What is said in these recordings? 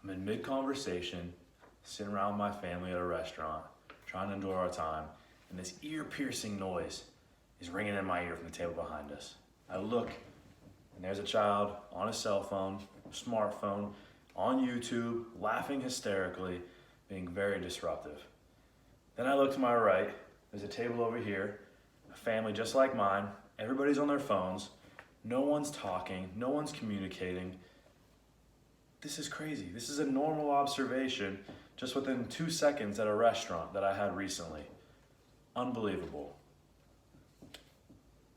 I'm in mid-conversation, sitting around with my family at a restaurant, trying to enjoy our time, and this ear-piercing noise is ringing in my ear from the table behind us. I look, and there's a child on his cell phone, smartphone, on YouTube, laughing hysterically, being very disruptive. Then I look to my right, there's a table over here, a family just like mine, everybody's on their phones, no one's talking, no one's communicating. This is crazy. This is a normal observation just within 2 seconds at a restaurant that I had recently. Unbelievable.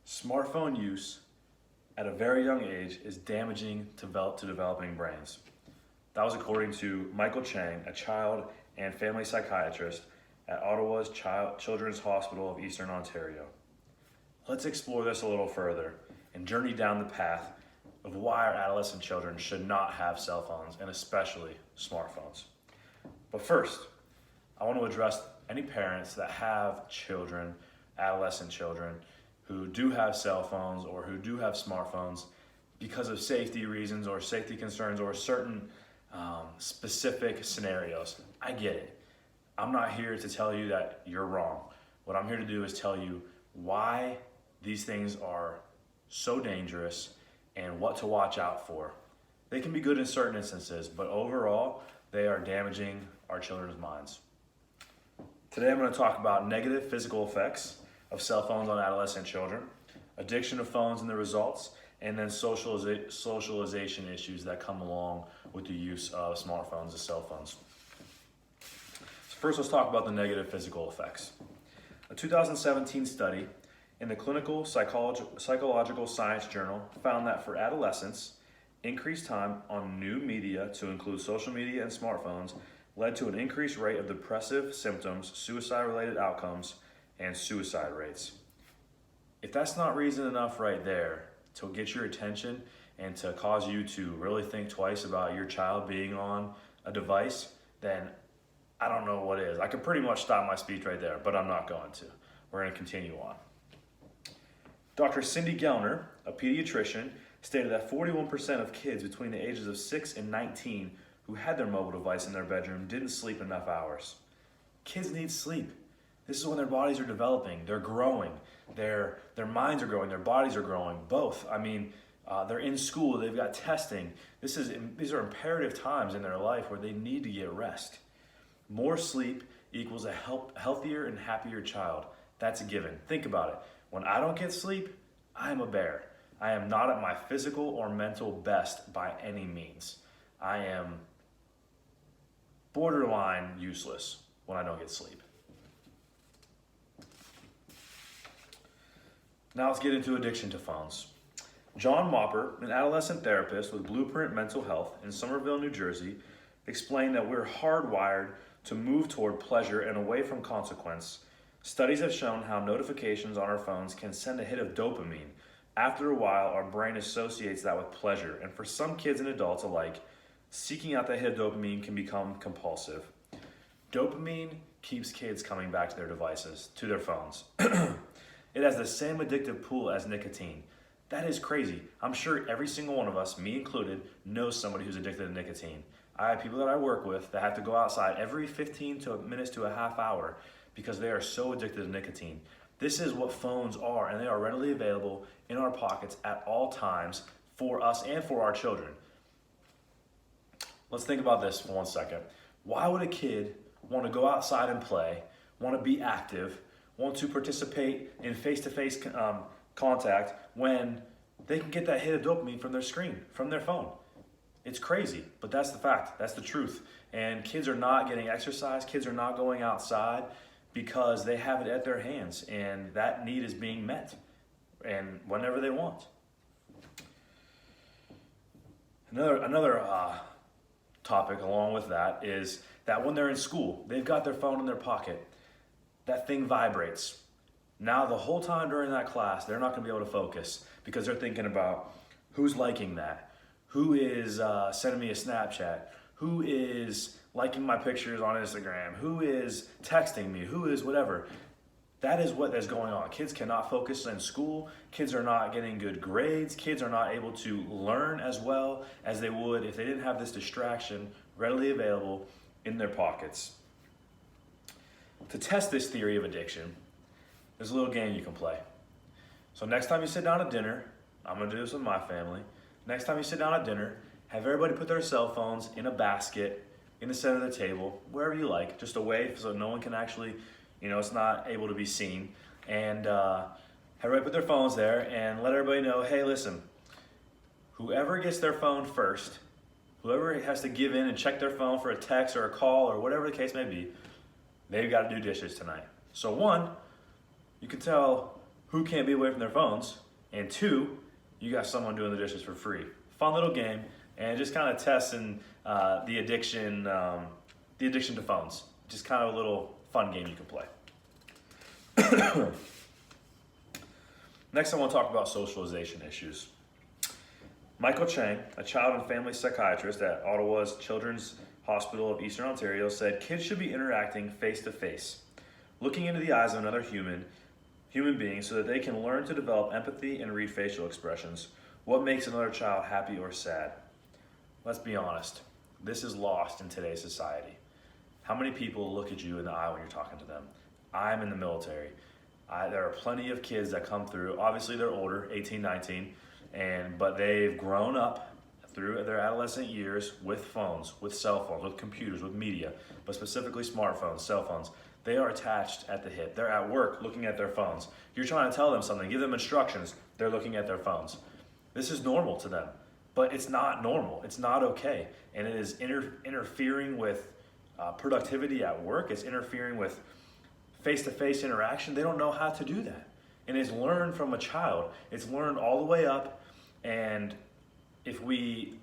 Smartphone use at a very young age is damaging to developing brains. That was according to Michael Chang, a child and family psychiatrist at Ottawa's Children's Hospital of Eastern Ontario. Let's explore this a little further and journey down the path of why our adolescent children should not have cell phones, and especially smartphones. But first, I want to address any parents that have children, adolescent children, who do have cell phones or who do have smartphones because of safety reasons or safety concerns or certain specific scenarios. I get it. I'm not here to tell you that you're wrong. What I'm here to do is tell you why these things are so dangerous and what to watch out for. They can be good in certain instances, but overall, they are damaging our children's minds. Today I'm going to talk about negative physical effects of cell phones on adolescent children, addiction to phones and the results, and then socialization issues that come along with the use of smartphones and cell phones. So first, let's talk about the negative physical effects. A 2017 study in the Clinical Psychological Science Journal found that for adolescents, increased time on new media, to include social media and smartphones, led to an increased rate of depressive symptoms, suicide-related outcomes, and suicide rates. If that's not reason enough right there to get your attention and to cause you to really think twice about your child being on a device, then I don't know what is. I could pretty much stop my speech right there, but I'm not going to. We're going to continue on. Dr. Cindy Gellner, a pediatrician, stated that 41% of kids between the ages of 6 and 19 who had their mobile device in their bedroom didn't sleep enough hours. Kids need sleep. This is when their bodies are developing, they're growing, their minds are growing, their bodies are growing, both. I mean, they're in school, they've got testing. These are imperative times in their life where they need to get rest. More sleep equals a healthier and happier child. That's a given. Think about it. When I don't get sleep, I am a bear. I am not at my physical or mental best by any means. I am borderline useless when I don't get sleep. Now let's get into addiction to phones. John Mopper, an adolescent therapist with Blueprint Mental Health in Somerville, New Jersey, explained that we're hardwired to move toward pleasure and away from consequence. Studies have shown how notifications on our phones can send a hit of dopamine. After a while, our brain associates that with pleasure, and for some kids and adults alike, seeking out that hit of dopamine can become compulsive. Dopamine keeps kids coming back to their devices, to their phones. It has the same addictive pull as nicotine. That is crazy. I'm sure every single one of us, me included, knows somebody who's addicted to nicotine. I have people that I work with that have to go outside every 15 minutes to a half hour because they are so addicted to nicotine. This is what phones are, and they are readily available in our pockets at all times for us and for our children. Let's think about this for 1 second. Why would a kid want to go outside and play, want to be active, want to participate in face-to-face contact when they can get that hit of dopamine from their screen, from their phone? It's crazy, but that's the fact. That's the truth. And kids are not getting exercise. Kids are not going outside because they have it at their hands, and that need is being met, and whenever they want. Another topic along with that is that when they're in school, they've got their phone in their pocket. That thing vibrates. Now the whole time during that class, they're not going to be able to focus because they're thinking about who's liking that, who is sending me a Snapchat, who is liking my pictures on Instagram, who is texting me, who is whatever. That is what is going on. Kids cannot focus in school. Kids are not getting good grades. Kids are not able to learn as well as they would if they didn't have this distraction readily available in their pockets. To test this theory of addiction, there's a little game you can play. So next time you sit down at dinner, I'm gonna do this with my family. Next time you sit down at dinner, have everybody put their cell phones in a basket in the center of the table, wherever you like, just away so no one can actually, it's not able to be seen. And everybody put their phones there and let everybody know, hey, listen, whoever gets their phone first, whoever has to give in and check their phone for a text or a call or whatever the case may be, they've got to do dishes tonight. So one, you can tell who can't be away from their phones, and two, you got someone doing the dishes for free. Fun little game, and just kind of testing the addiction to phones. Just kind of a little fun game you can play. Next, I want to talk about socialization issues. Michael Chang, a child and family psychiatrist at Ottawa's Children's Hospital of Eastern Ontario, said kids should be interacting face to face, looking into the eyes of another human being so that they can learn to develop empathy and read facial expressions. What makes another child happy or sad? Let's be honest, this is lost in today's society. How many people look at you in the eye when you're talking to them? I'm in the military. There are plenty of kids that come through. Obviously, they're older, 18, 19, but they've grown up through their adolescent years with phones, with cell phones, with computers, with media, but specifically smartphones, cell phones. They are attached at the hip. They're at work looking at their phones. You're trying to tell them something, give them instructions, they're looking at their phones. This is normal to them, but it's not normal. It's not okay. And it is interfering with productivity at work. It's interfering with face-to-face interaction. They don't know how to do that. And it's learned from a child. It's learned all the way up. And if we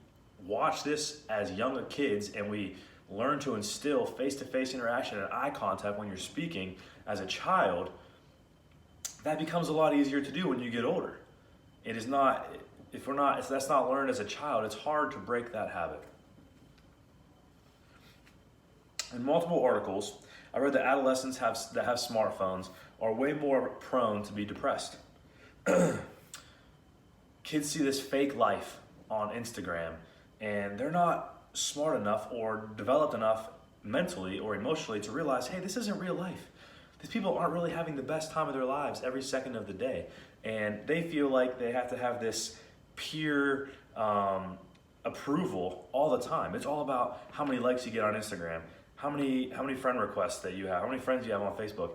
watch this as younger kids and we learn to instill face-to-face interaction and eye contact when you're speaking as a child, that becomes a lot easier to do when you get older. It is not, if that's not learned as a child, it's hard to break that habit. In multiple articles, I read that adolescents that have smartphones are way more prone to be depressed. Kids see this fake life on Instagram, and they're not smart enough or developed enough mentally or emotionally to realize, hey, this isn't real life. These people aren't really having the best time of their lives every second of the day. And they feel like they have to have this peer approval all the time. It's all about how many likes you get on Instagram, how many friend requests that you have, how many friends you have on Facebook.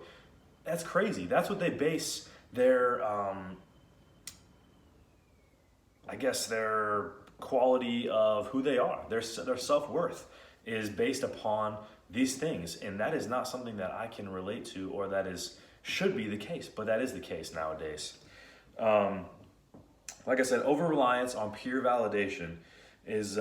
That's crazy. That's what they base their, their quality of who they are. Their self-worth is based upon these things, and that is not something that I can relate to, or that should be the case, but that is the case nowadays. Like I said, over-reliance on peer validation is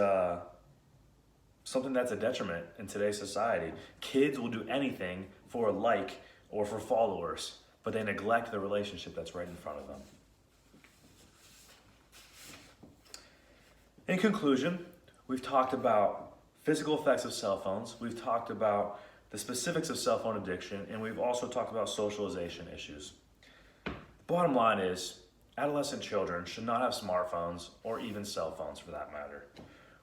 something that's a detriment in today's society. Kids will do anything for a like or for followers, but they neglect the relationship that's right in front of them. In conclusion, we've talked about physical effects of cell phones, we've talked about the specifics of cell phone addiction, and we've also talked about socialization issues. Bottom line is, adolescent children should not have smartphones or even cell phones for that matter.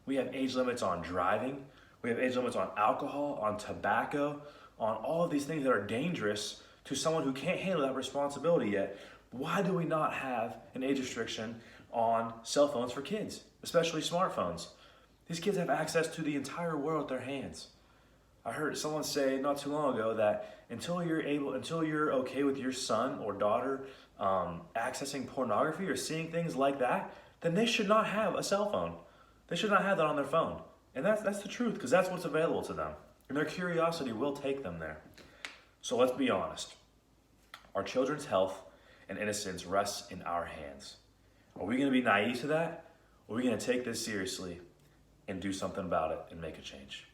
We have age limits on driving, we have age limits on alcohol, on tobacco, on all of these things that are dangerous to someone who can't handle that responsibility yet. Why do we not have an age restriction on cell phones for kids, especially smartphones? These kids have access to the entire world at their hands. I heard someone say not too long ago that until you're okay with your son or daughter accessing pornography or seeing things like that, then they should not have a cell phone. They should not have that on their phone. And that's the truth, because that's what's available to them. And their curiosity will take them there. So let's be honest. Our children's health and innocence rests in our hands. Are we going to be naive to that? Or are we going to take this seriously and do something about it and make a change?